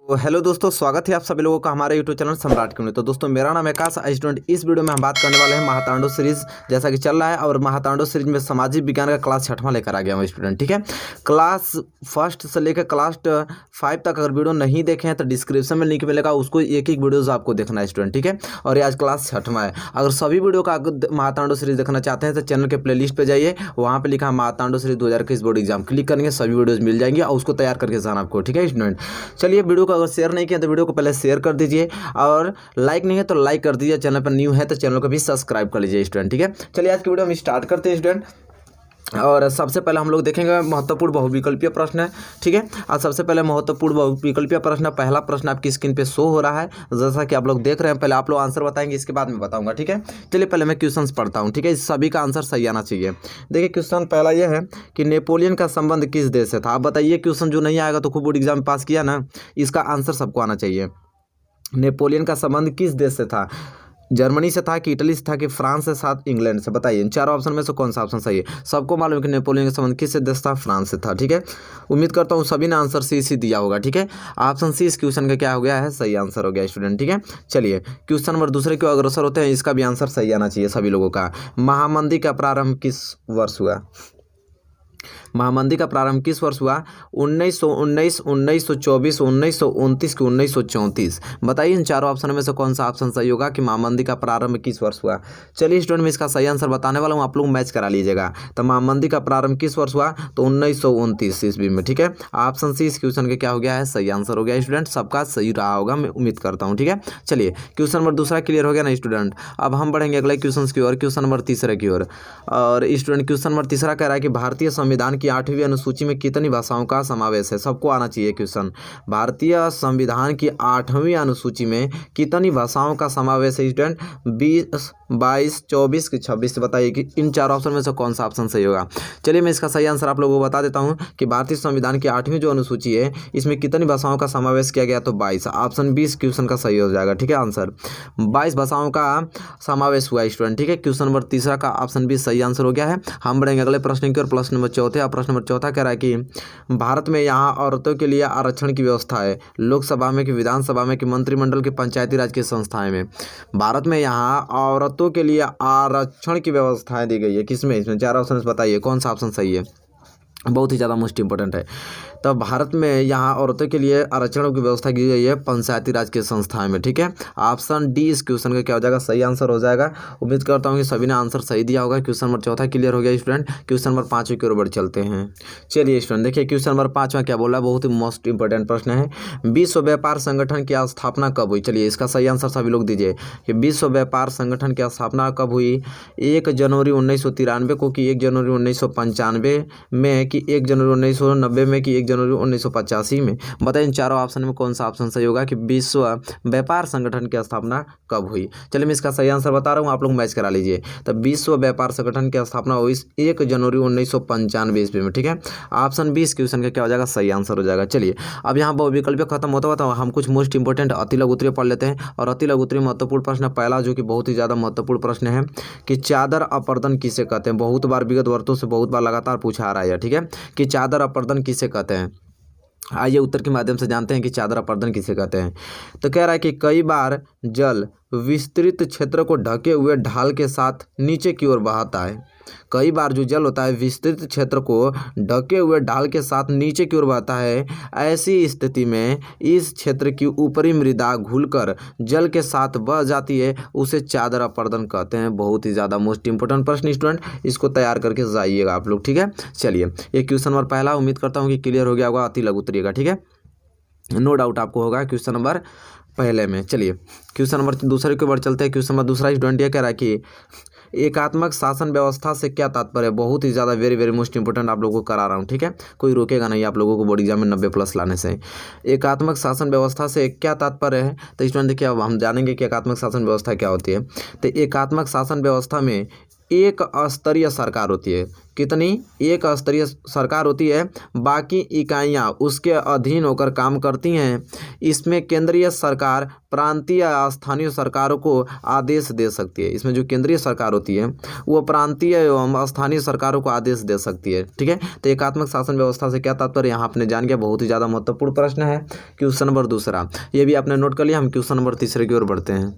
तो हेलो दोस्तों, स्वागत है आप सभी लोगों का हमारे यूट्यूब चैनल सम्राट के में। तो दोस्तों, मेरा नाम है आकाश स्टूडेंट। इस वीडियो में हम बात करने वाले हैं महातांडव सीरीज जैसा कि चल रहा है, और महातांडव सीरीज में सामाजिक विज्ञान का क्लास 6वां लेकर आ गया हूँ स्टूडेंट। ठीक है, क्लास फर्स्ट से लेकर क्लास 5 तक अगर वीडियो नहीं देखे हैं तो डिस्क्रिप्शन में लिंक मिलेगा, उसको एक एक वीडियोज़ आपको देखना है स्टूडेंट। ठीक है, और ये आज क्लास 6वां है। अगर सभी वीडियो का महातांडव सीरीज देखना चाहते हैं तो चैनल के प्ले लिस्ट पर जाइए, वहाँ पर लिखा महातांडव सीरीज 2021 बोर्ड एग्जाम, क्लिक करेंगे सभी वीडियोज़ मिल जाएंगे और उसको तैयार करके जाना आपको। ठीक है स्टूडेंट, चलिए वीडियो को अगर शेयर नहीं किया तो वीडियो को पहले शेयर कर दीजिए, और लाइक नहीं है तो लाइक कर दीजिए। चैनल पर न्यू है तो चैनल को भी सब्सक्राइब कर लीजिए स्टूडेंट। ठीक है, चलिए आज की वीडियो हम स्टार्ट करते हैं स्टूडेंट। और सबसे पहले हम लोग देखेंगे महत्वपूर्ण बहुविकल्पीय प्रश्न है। ठीक है, और सबसे पहले महत्वपूर्ण बहुविकल्पीय प्रश्न, पहला प्रश्न आपकी स्क्रीन पे शो हो रहा है जैसा कि आप लोग देख रहे हैं। पहले आप लोग आंसर बताएंगे, इसके बाद मैं बताऊंगा। ठीक है, चलिए पहले मैं क्वेश्चंस पढ़ता हूं। ठीक है, सभी का आंसर सही आना चाहिए। देखिए क्वेश्चन पहला यह है कि नेपोलियन का संबंध किस देश से था। आप बताइए, क्वेश्चन जो नहीं आएगा तो खूब बोर्ड एग्जाम पास किया ना, इसका आंसर सबको आना चाहिए। नेपोलियन का संबंध किस देश से था? जर्मनी से था कि इटली से था कि फ्रांस से था, इंग्लैंड से? बताइए, इन चारों ऑप्शन में से कौन सा ऑप्शन सही है? सबको मालूम है कि नेपोलियन का संबंध किस देश था? फ्रांस से था। ठीक है, उम्मीद करता हूँ सभी ने आंसर सी दिया होगा। ठीक है, ऑप्शन सी इस क्वेश्चन का क्या हो गया है? सही आंसर हो गया स्टूडेंट। ठीक है, चलिए क्वेश्चन नंबर दूसरे क्यों अग्रसर होते हैं, इसका भी आंसर सही आना चाहिए सभी लोगों का। महामंदी का प्रारंभ किस वर्ष हुआ? महामंदी का प्रारंभ किस वर्ष हुआ? 1919, 1924, 1929 की 1934? बताइए, इन चारों ऑप्शन में से कौन सा ऑप्शन सही होगा कि महामंदी का प्रारंभ किस वर्ष हुआ? चलिए स्टूडेंट, मैं इसका सही आंसर बताने वाला हूँ, आप लोग मैच करा लीजिएगा। तो महामंदी का प्रारंभ किस वर्ष हुआ? तो 1929 ईस्वी में। ठीक है, ऑप्शन सी इस क्वेश्चन का क्या हो गया है? सही आंसर हो गया स्टूडेंट। सबका सही रहा होगा, मैं उम्मीद करता हूँ। ठीक है, चलिए क्वेश्चन नंबर दूसरा क्लियर हो गया ना स्टूडेंट। अब हम बढ़ेंगे अगले क्वेश्चन की ओर, क्वेश्चन नंबर तीसरे की ओर। और स्टूडेंट क्वेश्चन नंबर तीसरा कह रहा है कि भारतीय संविधान की 8वीं अनुसूची में कितनी भाषाओं का समावेश है? सबको आना चाहिए क्वेश्चन। भारतीय संविधान की 8वीं अनुसूची में कितनी भाषाओं का समावेश है स्टूडेंट? 20, 22, 24 की 26? बताइए कि इन चार ऑप्शन में से कौन सा ऑप्शन सही होगा। चलिए मैं इसका सही आंसर आप लोगों को बता देता हूं कि भारतीय संविधान की 8वीं जो अनुसूची है, इसमें कितनी भाषाओं का समावेश किया गया? तो 22। ऑप्शन 20 क्वेश्चन का सही हो जाएगा। ठीक है, आंसर 22 भाषाओं का समावेश हुआ स्टूडेंट। ठीक है, क्वेश्चन नंबर तीसरा का ऑप्शन 20 सही आंसर हो गया है। हम बढ़ेंगे अगले प्रश्न की ओर, प्रश्न नंबर चौथे। और प्रश्न नंबर चौथा कह रहा है कि भारत में यहाँ औरतों के लिए आरक्षण की व्यवस्था है? लोकसभा में कि विधानसभा में कि मंत्रिमंडल की पंचायती राज की संस्थाएं में? भारत में यहाँ औरतों के लिए आरक्षण की व्यवस्थाएं दी गई है, किसमें? इसमें चार ऑप्शन बताइए कौन सा ऑप्शन सही है, बहुत ही ज़्यादा मोस्ट इंपॉर्टेंट है। तो भारत में यहाँ औरतों के लिए आरक्षण की व्यवस्था की गई है पंचायती राज की संस्थाएं में। ठीक है, ऑप्शन डी इस क्वेश्चन का क्या हो जाएगा? सही आंसर हो जाएगा। उम्मीद करता हूँ कि सभी ने आंसर सही दिया होगा। क्वेश्चन नंबर चौथा क्लियर हो गया स्टूडेंट। क्वेश्चन नंबर 5 की ओर बढ़ चलते हैं। चलिए स्टूडेंट, देखिए क्वेश्चन नंबर 5 में क्या बोला, बहुत ही मोस्ट इंपॉर्टेंट प्रश्न है। विश्व व्यापार संगठन की स्थापना कब हुई? चलिए इसका सही आंसर सभी लोग दीजिए कि विश्व व्यापार संगठन की स्थापना कब हुई? 1 जनवरी 1993 को, कि 1 जनवरी 1995 में, कि 1 जनवरी 1990 में, कि 1 जनवरी 1985 में? बताइए, इन चारों ऑप्शन में कौन सा ऑप्शन सही होगा कि विश्व व्यापार संगठन की स्थापना कब हुई? चलिए मैं इसका सही आंसर बता रहा हूँ, आप लोग मैच करा लीजिए। तो विश्व व्यापार संगठन की स्थापना हुई 1 जनवरी 1995 ईस्वी में। ठीक है, ऑप्शन 20 क्वेश्चन का क्या हो जाएगा? सही आंसर हो जाएगा। चलिए अब यहाँ बहुविकल्प खत्म होता हुआ तो हम कुछ मोस्ट इंपॉर्टेंट अति लघु उत्तरीय पढ़ लेते हैं। और अति लघु उत्तरीय महत्वपूर्ण प्रश्न पहला, जो कि बहुत ही ज़्यादा महत्वपूर्ण प्रश्न है कि चादर अपर्दन किसे कहते हैं? बहुत बार विगत वर्षों से बहुत बार लगातार पूछा आ रहा है। ठीक है, कि चादर अपर्दन किसे कहते हैं? आइए उत्तर के माध्यम से जानते हैं कि चादर अपर्दन किसे कहते हैं। तो कह रहा है कि कई बार जल विस्तृत क्षेत्र को ढके हुए ढाल के साथ नीचे की ओर बहाता है। कई बार जो जल होता है विस्तृत क्षेत्र को ढके हुए ढाल के साथ नीचे की ओर बहता है। ऐसी स्थिति में इस क्षेत्र की ऊपरी मृदा घुलकर जल के साथ बह जाती है, उसे चादर अपर्दन कहते हैं। बहुत ही ज़्यादा मोस्ट इंपोर्टेंट प्रश्न स्टूडेंट, इसको तैयार करके जाइएगा आप लोग। ठीक है, चलिए ये क्वेश्चन नंबर पहला, उम्मीद करता हूँ कि क्लियर हो गया होगा अति लघु उत्तरीय का। ठीक है, नो डाउट आपको होगा क्वेश्चन नंबर पहले में। चलिए क्वेश्चन नंबर दूसरे के ऊपर चलते हैं। क्वेश्चन नंबर दूसरा स्टूडेंट ये कह रहा है कि एकात्मक शासन व्यवस्था से क्या तात्पर्य? बहुत ही ज़्यादा वेरी वेरी मोस्ट इंपोर्टेंट आप लोगों को करा रहा हूँ। ठीक है, कोई रोकेगा नहीं आप लोगों को बोर्ड एग्जाम में 90+ लाने से। एकात्मक शासन व्यवस्था से क्या तात्पर्य है? तो स्टूडेंट देखिए, अब हम जानेंगे कि एकात्मक शासन व्यवस्था क्या होती है। तो एकात्मक शासन व्यवस्था में एक स्तरीय सरकार होती है। कितनी? एक स्तरीय सरकार होती है। बाकी इकाइयाँ उसके अधीन होकर काम करती हैं। इसमें केंद्रीय सरकार प्रांतीय या स्थानीय सरकारों को आदेश दे सकती है। इसमें जो केंद्रीय सरकार होती है वो प्रांतीय एवं स्थानीय सरकारों को आदेश दे सकती है। ठीक है, तो एकात्मक शासन व्यवस्था से क्या तात्पर्य यहाँ आपने जान गया। बहुत ही ज़्यादा महत्वपूर्ण प्रश्न है। क्वेश्चन नंबर दूसरा ये भी आपने नोट कर लिया। हम क्वेश्चन नंबर तीसरे की ओर बढ़ते हैं।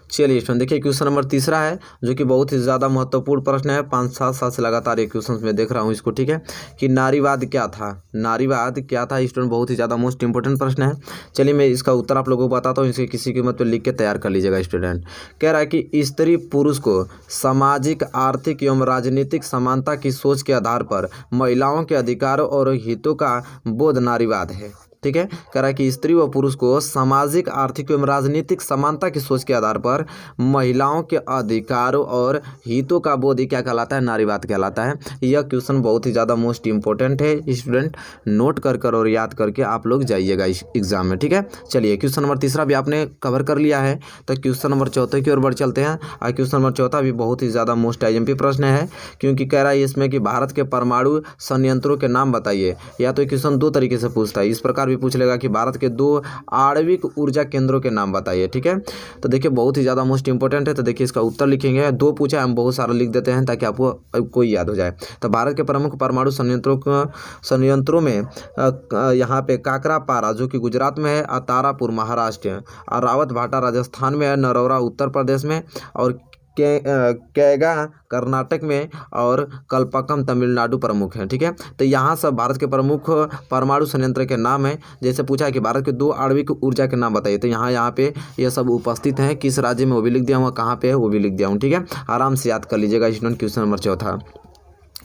चलिए स्टूडेंट देखिए क्वेश्चन नंबर तीसरा है जो कि बहुत ही ज़्यादा महत्वपूर्ण प्रश्न है। 5-7 साल से लगातार ये क्वेश्चन मैं देख रहा हूँ इसको। ठीक है, कि नारीवाद क्या था, नारीवाद क्या था स्टूडेंट, बहुत ही ज़्यादा मोस्ट इंपॉर्टेंट प्रश्न है। चलिए मैं इसका उत्तर आप लोगों को बताता हूँ, इसके किसी कीमत पर लिख के तैयार कर लीजिएगा स्टूडेंट। कह रहा है कि स्त्री पुरुष को सामाजिक आर्थिक एवं राजनीतिक समानता की सोच के आधार पर महिलाओं के अधिकारों और हितों का बोध नारीवाद है। ठीक है, कह रहा है कि स्त्री व पुरुष को सामाजिक आर्थिक एवं राजनीतिक समानता की सोच के आधार पर महिलाओं के अधिकारों और हितों का बोध क्या कहलाता है, नारीवाद कहलाता है। यह क्वेश्चन बहुत ही ज़्यादा मोस्ट इंपॉर्टेंट है स्टूडेंट, नोट कर और याद करके आप लोग जाइएगा इस एग्जाम में। ठीक है, चलिए क्वेश्चन नंबर तीसरा भी आपने कवर कर लिया है, तो क्वेश्चन नंबर चौथे की ओर बढ़ चलते हैं। और क्वेश्चन नंबर चौथा भी बहुत ही ज़्यादा मोस्ट आईएमपी प्रश्न है, क्योंकि कह रहा है इसमें कि भारत के परमाणु संयंत्रों के नाम बताइए। या तो क्वेश्चन दो तरीके से पूछता है, इस प्रकार भी पूछ लेगा कि भारत के 2 आणविक ऊर्जा केंद्रों के नाम बताइए। ठीक है, तो देखिए बहुत ही ज़्यादा मोस्ट इंपॉर्टेंट है। तो देखिए इसका उत्तर लिखेंगे, 2 पूछा हम बहुत सारा लिख देते हैं ताकि आपको कोई याद हो जाए। तो भारत के प्रमुख परमाणु संयंत्रों में यहाँ पे काकरापारा जो कि गुजरात में है, और तारापुर महाराष्ट्र, और रावत भाटा राजस्थान में है, नरौरा उत्तर प्रदेश में, और कैगा कर्नाटक में, और कल्पकम तमिलनाडु प्रमुख हैं। ठीक है, तो यहाँ सब भारत के प्रमुख परमाणु संयंत्र के नाम हैं। जैसे पूछा है कि भारत के 2 आणविक ऊर्जा के नाम बताइए, तो यहाँ पे ये सब उपस्थित हैं। किस राज्य में वो भी लिख दिया हूँ, कहाँ पे है वो भी लिख दिया हूँ। ठीक है, आराम से याद कर लीजिएगा स्टूडेंट। क्वेश्चन नंबर चौथा,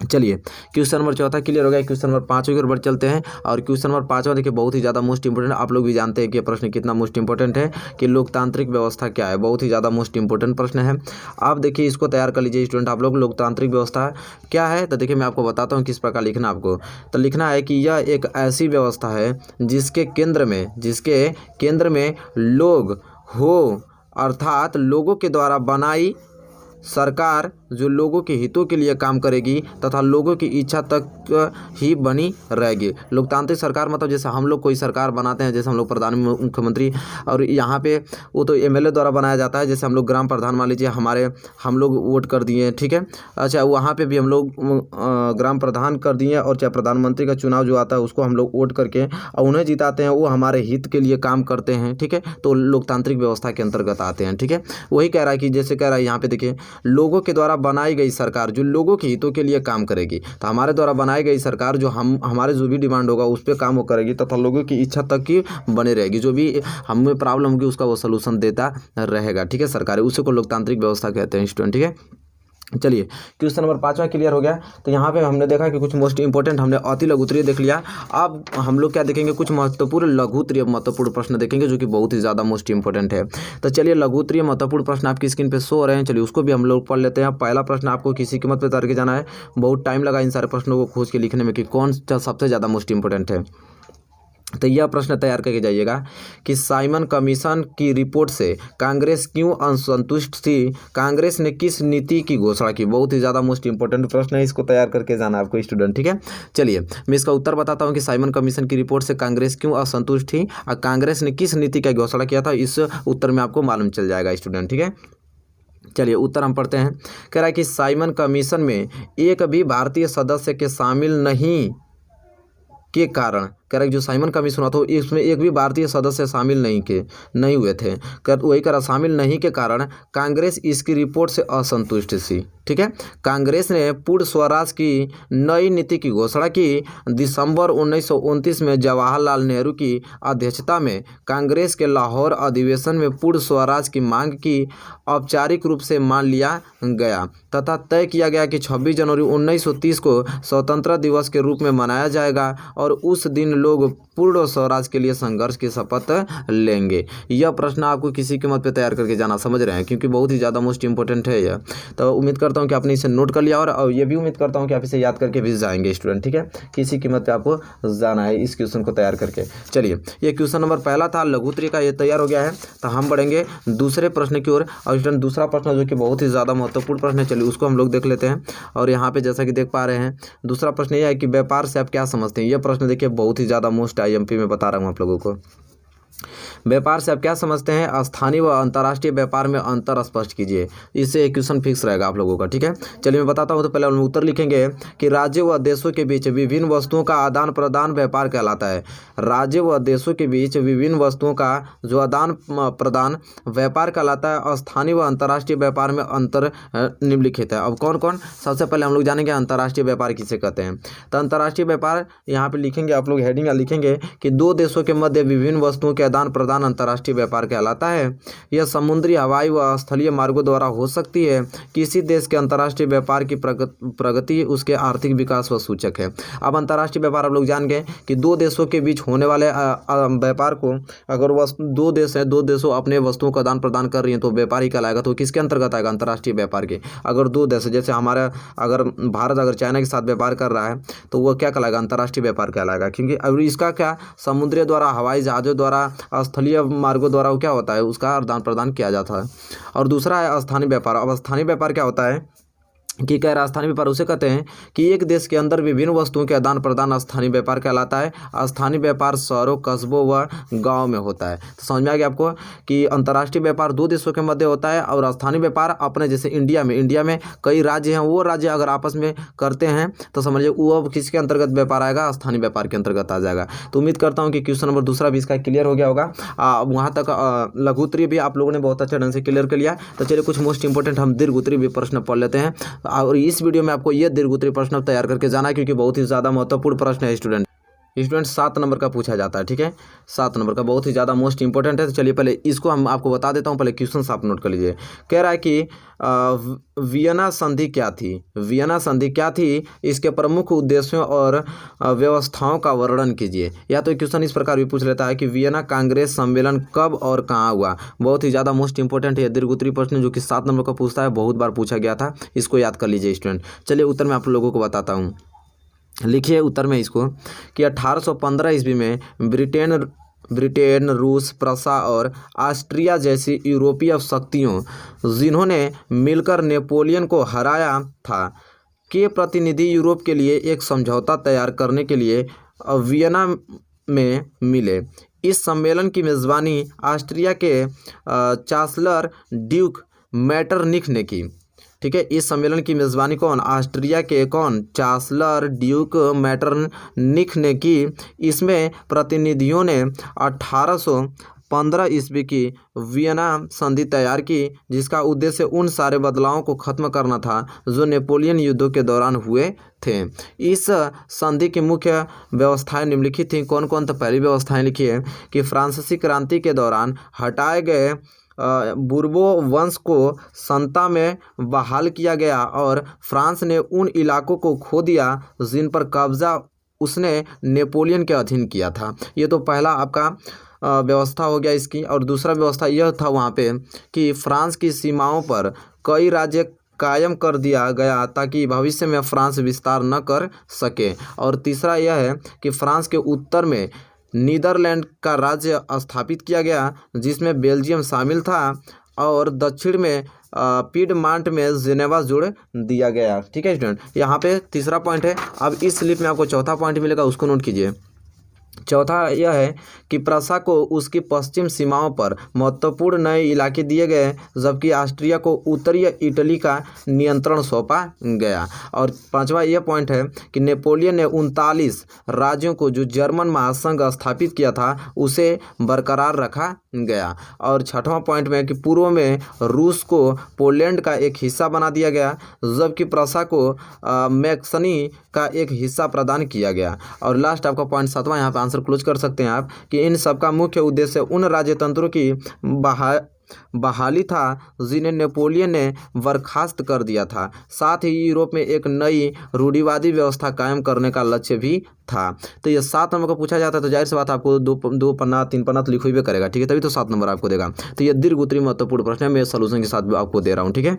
चलिए क्वेश्चन नंबर चौथा क्लियर हो गया। क्वेश्चन नंबर 5 की ओर बढ़ चलते हैं। और क्वेश्चन नंबर 5 देखिए बहुत ही ज़्यादा मोस्ट इंपॉर्टेंट, आप लोग भी जानते हैं कि यह प्रश्न कितना मोस्ट इंपॉर्टेंट है, कि लोकतांत्रिक व्यवस्था क्या है। बहुत ही ज़्यादा मोस्ट इंपॉर्टेंट प्रश्न है। आप देखिए इसको तैयार कर लीजिए स्टूडेंट आप लोग। लोकतांत्रिक व्यवस्था क्या है, तो देखिए मैं आपको बताता हूँ किस प्रकार लिखना आपको। तो लिखना है कि यह एक ऐसी व्यवस्था है जिसके केंद्र में लोग हो, अर्थात लोगों के द्वारा बनाई सरकार जो लोगों के हितों के लिए काम करेगी तथा लोगों की इच्छा तक ही बनी रहेगी। लोकतांत्रिक सरकार मतलब जैसे हम लोग कोई सरकार बनाते हैं, जैसे हम लोग प्रधान मुख्यमंत्री, और यहाँ पे वो तो एमएलए द्वारा बनाया जाता है। जैसे हम लोग ग्राम प्रधान मान लीजिए, हम लोग वोट कर दिए। ठीक है, अच्छा वहाँ पे भी हम लोग ग्राम प्रधान कर दिए, और चाहे प्रधानमंत्री का चुनाव जो आता है उसको हम लोग वोट करके और उन्हें जिताते हैं, वो हमारे हित के लिए काम करते हैं। ठीक है, तो लोकतांत्रिक व्यवस्था के अंतर्गत आते हैं। ठीक है, वही कह रहा है कि जैसे कह रहा है यहाँ पे देखिए लोगों के द्वारा बनाई गई सरकार जो लोगों के हितों के लिए काम करेगी। तो हमारे द्वारा बनाई गई सरकार जो हमारे जो भी डिमांड होगा उस पर काम वो करेगी तथा लोगों की इच्छा तक की बनी रहेगी। जो भी हमें प्रॉब्लम होगी उसका वो सलूशन देता रहेगा। ठीक है, सरकार उसी को लोकतांत्रिक व्यवस्था कहते हैं स्टूडेंट। ठीक है, चलिए क्वेश्चन नंबर 5 क्लियर हो गया। तो यहाँ पे हमने देखा कि कुछ मोस्ट इंपॉर्टेंट हमने अति लघुत्तरीय देख लिया। अब हम लोग क्या देखेंगे, कुछ महत्वपूर्ण लघुत्तरीय महत्वपूर्ण प्रश्न देखेंगे जो कि बहुत ही ज़्यादा मोस्ट इंपॉर्टेंट है। तो चलिए लघुत्तरीय महत्वपूर्ण प्रश्न आपकी स्क्रीन पे शो हो रहे हैं, चलिए उसको भी हम लोग पढ़ लेते हैं। पहला प्रश्न आपको किसी कीमत पर करके जाना है। बहुत टाइम लगा इन सारे प्रश्नों को खोज के लिखने में कि कौन सबसे ज़्यादा मोस्ट इंपॉर्टेंट है। तो यह प्रश्न तैयार करके जाइएगा कि साइमन कमीशन की रिपोर्ट से कांग्रेस क्यों असंतुष्ट थी, कांग्रेस ने किस नीति की घोषणा की। बहुत ही ज़्यादा मोस्ट इंपॉर्टेंट प्रश्न है, इसको तैयार करके जाना आपको स्टूडेंट। ठीक है, चलिए मैं इसका उत्तर बताता हूँ कि साइमन कमीशन की रिपोर्ट से कांग्रेस क्यों असंतुष्ट थी और कांग्रेस ने किस नीति का घोषणा किया था। इस उत्तर में आपको मालूम चल जाएगा स्टूडेंट। ठीक है, चलिए उत्तर हम पढ़ते हैं। कह रहा है कि साइमन कमीशन में एक भी भारतीय सदस्य के शामिल नहीं के कारण, करेक्ट, जो साइमन कमीशन हुआ था इसमें एक भी भारतीय सदस्य शामिल नहीं हुए थे। वही करा शामिल नहीं के कारण कांग्रेस इसकी रिपोर्ट से असंतुष्ट थी। ठीक है, कांग्रेस ने पूर्ण स्वराज की नई नीति की घोषणा की। दिसंबर 1929 में जवाहरलाल नेहरू की अध्यक्षता में कांग्रेस के लाहौर अधिवेशन में पूर्ण स्वराज की मांग की औपचारिक रूप से मान लिया गया तथा तय किया गया कि 26 जनवरी 1930 को स्वतंत्रता दिवस के रूप में मनाया जाएगा और उस दिन लोग पूर्ण स्वराज के लिए संघर्ष की शपथ लेंगे? यह प्रश्न आपको किसी कीमत पे तैयार करके जाना, समझ रहे हैं, क्योंकि बहुत ही ज़्यादा मोस्ट इंपॉर्टेंट है यह। तो उम्मीद करता हूँ कि आपने इसे नोट कर लिया और ये भी उम्मीद करता हूँ कि आप इसे याद करके भी जाएंगे स्टूडेंट, ठीक है। किसी कीमत पे आपको जाना है इस क्वेश्चन को तैयार करके। चलिए, ये क्वेश्चन नंबर पहला था लघुत्तरी का, ये तैयार हो गया है। तो हम बढ़ेंगे दूसरे प्रश्न की ओर। और स्टूडेंट दूसरा प्रश्न जो कि बहुत ही ज़्यादा महत्वपूर्ण प्रश्न है, चलिए उसको हम लोग देख लेते हैं। और यहाँ पे जैसा कि देख पा रहे हैं, दूसरा प्रश्न यह है कि व्यापार से आप क्या समझते हैं। यह प्रश्न देखिए बहुत ही ज़्यादा मोस्ट IMP में बता रहा हूँ आप लोगों को। व्यापार से आप क्या समझते हैं, स्थानीय व अंतर्राष्ट्रीय व्यापार में अंतर स्पष्ट कीजिए। इससे क्वेश्चन फिक्स रहेगा आप लोगों का, ठीक है। चलिए मैं बताता हूँ। तो पहले हम उत्तर लिखेंगे कि राज्य व देशों के बीच विभिन्न वस्तुओं का आदान प्रदान व्यापार कहलाता है। राज्य व देशों के बीच विभिन्न वस्तुओं का जो आदान प्रदान व्यापार कहलाता है। स्थानीय व अंतर्राष्ट्रीय व्यापार में अंतर निम्नलिखित है। अब कौन कौन, सबसे पहले हम लोग जानेंगे अंतर्राष्ट्रीय व्यापार किसे कहते हैं। तो अंतर्राष्ट्रीय व्यापार यहाँ पे लिखेंगे आप लोग, हेडिंग लिखेंगे कि दो देशों के मध्य विभिन्न वस्तुओं के आदान प्रदान अंतर्राष्ट्रीय व्यापार कहलाता है। यह समुद्री, हवाई व स्थलीय मार्गों द्वारा हो सकती है। किसी देश के अंतर्राष्ट्रीय व्यापार की प्रगति उसके आर्थिक विकास व सूचक है। अब अंतर्राष्ट्रीय व्यापार आप लोग जान गए कि दो देशों के बीच होने वाले व्यापार को, अगर दो देश हैं, दो देशों अपने वस्तुओं का आदान प्रदान कर रही हैं तो व्यापार ही कहलाएगा। तो किसके अंतर्गत आएगा, अंतर्राष्ट्रीय व्यापार के। अगर दो देश, जैसे हमारा अगर भारत अगर चाइना के साथ व्यापार कर रहा है तो वह क्या कहलाएगा, अंतर्राष्ट्रीय व्यापार कहलाएगा। क्योंकि अब इसका क्या, समुद्री द्वारा, हवाई जहाज़ों द्वारा, स्थलीय मार्गों द्वारा वो क्या होता है, उसका आदान प्रदान किया जाता है। और दूसरा है स्थानीय व्यापार। अब स्थानीय व्यापार क्या होता है कि कह रहा, स्थानीय व्यापार उसे कहते हैं कि एक देश के अंदर विभिन्न वस्तुओं के आदान प्रदान स्थानीय व्यापार कहलाता है। स्थानीय व्यापार शहरों, कस्बों व गांव में होता है। तो समझ में आ गया आपको कि अंतर्राष्ट्रीय व्यापार दो देशों के मध्य होता है और स्थानीय व्यापार अपने, जैसे इंडिया में कई राज्य हैं, वो राज्य अगर आपस में करते हैं तो समझिए वो अब किसके अंतर्गत व्यापार आएगा, स्थानीय व्यापार के अंतर्गत आ जाएगा। तो उम्मीद करता हूँ कि क्वेश्चन नंबर दूसरा भी इसका क्लियर हो गया होगा। वहाँ तक लघुत्तरी भी आप लोगों ने बहुत अच्छे ढंग से क्लियर कर लिया। तो चलिए कुछ मोस्ट इंपॉर्टेंट हम दीर्घोत्तरी भी प्रश्न पढ़ लेते हैं। और इस वीडियो में आपको ये दीर्घोत्तरी प्रश्न तैयार करके जाना है, क्योंकि बहुत ही ज़्यादा महत्वपूर्ण प्रश्न है स्टूडेंट। 7 नंबर का पूछा जाता है, ठीक है। 7 नंबर का बहुत ही ज़्यादा मोस्ट इंपॉर्टेंट है। तो चलिए पहले इसको हम आपको बता देता हूँ, पहले क्वेश्चन आप नोट कर लीजिए। कह रहा है कि वियना संधि क्या थी। वियना संधि क्या थी, इसके प्रमुख उद्देश्यों और व्यवस्थाओं का वर्णन कीजिए। या तो क्वेश्चन इस प्रकार भी पूछ लेता है कि वियना कांग्रेस सम्मेलन कब और कहाँ हुआ। बहुत ही ज़्यादा मोस्ट इंपॉर्टेंट है दीर्घोत्तरी प्रश्न, जो कि 7 नंबर का पूछता है, बहुत बार पूछा गया था। इसको याद कर लीजिए स्टूडेंट। चलिए उत्तर मैं आप लोगों को बताता हूँ। लिखिए उत्तर में इसको कि 1815 ईस्वी में ब्रिटेन, रूस, प्रसा और ऑस्ट्रिया जैसी यूरोपीय शक्तियों, जिन्होंने मिलकर नेपोलियन को हराया था, के प्रतिनिधि यूरोप के लिए एक समझौता तैयार करने के लिए वियना में मिले। इस सम्मेलन की मेज़बानी ऑस्ट्रिया के चांसलर ड्यूक मेटरनिख ने की, ठीक है। इस सम्मेलन की मेज़बानी कौन, ऑस्ट्रिया के चांसलर ड्यूक मेटरनिख ने की। इसमें प्रतिनिधियों ने 1815 ईस्वी की वियना संधि तैयार की, जिसका उद्देश्य उन सारे बदलावों को खत्म करना था जो नेपोलियन युद्धों के दौरान हुए थे। इस संधि की मुख्य व्यवस्थाएं निम्नलिखित थीं। कौन कौन? तो पहली व्यवस्थाएं लिखी है कि फ्रांसीसी क्रांति के दौरान हटाए गए बुर्बो वंश को सत्ता में बहाल किया गया और फ्रांस ने उन इलाकों को खो दिया जिन पर कब्जा उसने नेपोलियन के अधीन किया था। ये तो पहला आपका व्यवस्था हो गया इसकी। और दूसरा व्यवस्था यह था वहाँ पे कि फ्रांस की सीमाओं पर कई राज्य कायम कर दिया गया ताकि भविष्य में फ्रांस विस्तार न कर सके। और तीसरा यह है कि फ्रांस के उत्तर में नीदरलैंड का राज्य स्थापित किया गया, जिसमें बेल्जियम शामिल था, और दक्षिण में पीडमांट में जेनेवा जोड़ दिया गया, ठीक है स्टूडेंट। यहाँ पे तीसरा पॉइंट है। अब इस स्लिप में आपको चौथा पॉइंट मिलेगा, उसको नोट कीजिए। चौथा यह है कि प्रसा को उसकी पश्चिम सीमाओं पर महत्वपूर्ण नए इलाके दिए गए, जबकि ऑस्ट्रिया को उत्तरी इटली का नियंत्रण सौंपा गया। और पांचवा यह पॉइंट है कि नेपोलियन ने 39 राज्यों को जो जर्मन महासंघ स्थापित किया था उसे बरकरार रखा गया। और छठवां पॉइंट में कि पूर्व में रूस को पोलैंड का एक हिस्सा बना दिया गया, जबकि प्रसा को मैक्सनी का एक हिस्सा प्रदान किया गया। और लास्ट आपका पॉइंट 7वां यहाँ आंसर क्लोज कर सकते हैं आप कि इन सबका मुख्य उद्देश्य उन राज्यतंत्रों की बहाली था जिन्हें नेपोलियन ने बर्खास्त कर दिया था। साथ ही यूरोप में एक नई रूढ़िवादी व्यवस्था कायम करने का लक्ष्य भी था। तो ये 7 नंबर का पूछा जाता है तो जाहिर सी बात आपको दो पन्ना 3 पन्ना तो लिखो ही करेगा, ठीक है, तभी तो 7 नंबर आपको देगा। तो ये दीर्घ उत्तरीय महत्वपूर्ण प्रश्न है, मैं सोल्यूशन के साथ भी आपको दे रहा हूँ, ठीक है,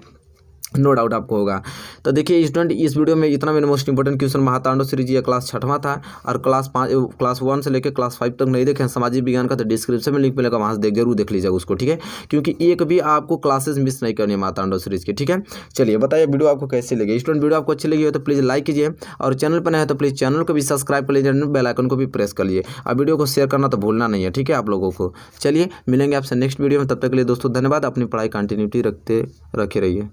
नो डाउट आपको होगा। तो देखिए स्टूडेंट, इस वीडियो में इतना मैंने मोस्ट इंपोर्टेंट क्वेश्चन महातांडव सीरीज ये क्लास 6वां था और क्लास 1 से लेकर क्लास 5 तक नहीं देखें सामाजिक विज्ञान का तो डिस्क्रिप्शन में लिंक मिलेगा, वहाँ से जरूर देख लीजिएगा उसको, ठीक है, क्योंकि एक भी आपको क्लासेस मिस नहीं करनी है महातांडव सीरीज की, ठीक है। चलिए बताइए वीडियो आपको कैसी लगी स्टूडेंट। वीडियो आपको अच्छी लगी हो तो प्लीज़ लाइक कीजिए और चैनल पर नए है तो प्लीज़ चैनल को भी सब्सक्राइब कर लीजिए, बेल आइकन को भी प्रेस कर लीजिए और वीडियो को शेयर करना तो भूलना नहीं है, ठीक है आप लोगों को। चलिए मिलेंगे आपसे नेक्स्ट वीडियो में, तब तक के लिए दोस्तों धन्यवाद। अपनी पढ़ाई कंटिन्यूटी रखे रहिए।